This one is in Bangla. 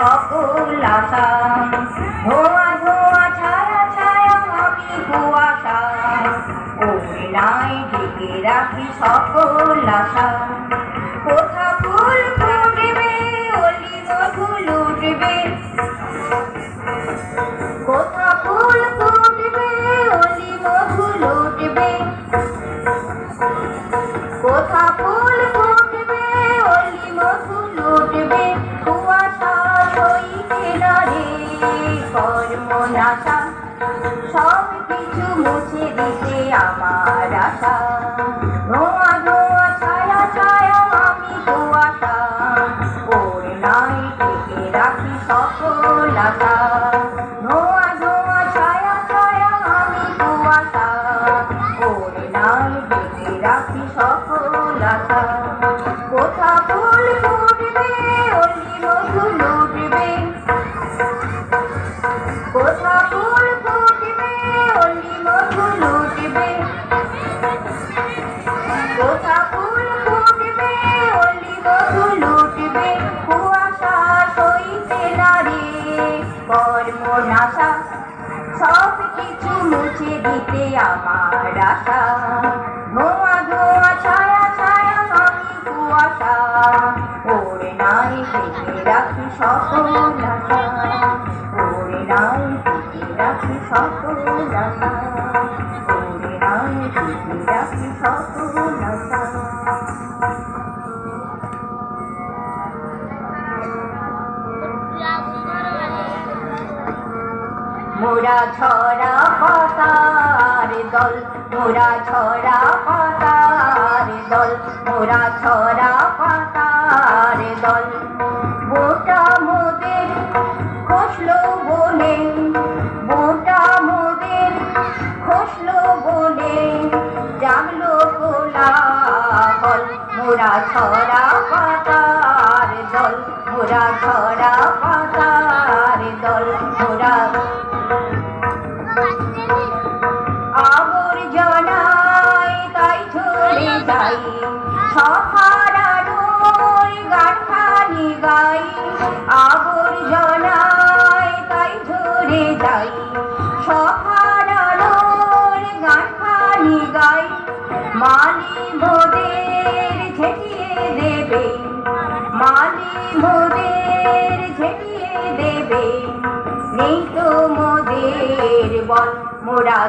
সকল আশা, ধোঁয়া ধোঁয়া ছায়া ছায়া আমি কুয়াশা, ওড়নায় ঢেকে রাখি সকল আশা। কোথা ফুল ফুটবে অলি মধু লুটবে, কোথা ফুল ফুটবে অলি মধু লুটবে, কোথা ফুল ফুটবে অলি মধু লুটবে, কুয়াশা সইতে না রে কর্মনাশা, সব কিছু মুছে দিতে আমার আশা। ধোঁয়া ধোঁয়া ছায়া ছায়া আমি কুয়াশা, ওড়নায় ঢেকে রাখি সকল আশা। ধোঁয়া ধোঁয়া ছায়া ছায়া আমি কুয়াশা, ওড়নায় ঢেকে রাখি সকল আশা। কোথা ফুল ফুটবে অলি মধু লুটবে, কোথা ফুল ফুটবে অলি মধু লুটবে, কোথা ফুল ফুটবে অলি মধু লুটবে, কুয়াশা সইতে না রে কর্মনাশা, সব কিছু মুছে দিতে আমার আশা। ধোঁয়া ধোঁয়া ছায়া ছায়া আমি কুয়াশা, ওড়নায় ঢেকে রাখি সকল আশা, ওড়নায় ঢেকে রাখি সকল আশা, ওড়নায় ঢেকে রাখি সকল আশা। মোরা ছড়া পাতার দল, মোরা ছড়া পাতার দল, মোরা ছড়া পাতার দল, বোটা মোদের খসলো বনে, বোটা মোদের খসলো বনে, জাগলো কোলাহল। মোরা ছড়া পাতার দল, মোরা ছড়া পাতার দল, মোরা আবর্জনায় তাই ঝরে যাই, সহারানোর গানখানি গাই, আবর্জনায় তাই ঝরে যাই, সহারানোর গানখানি গাই। মালি মোদের ঝেঁটিয়ে দেবে, মালি মোদের ঝেঁটিয়ে দেবে, নেই তো মোদের বল। মোরা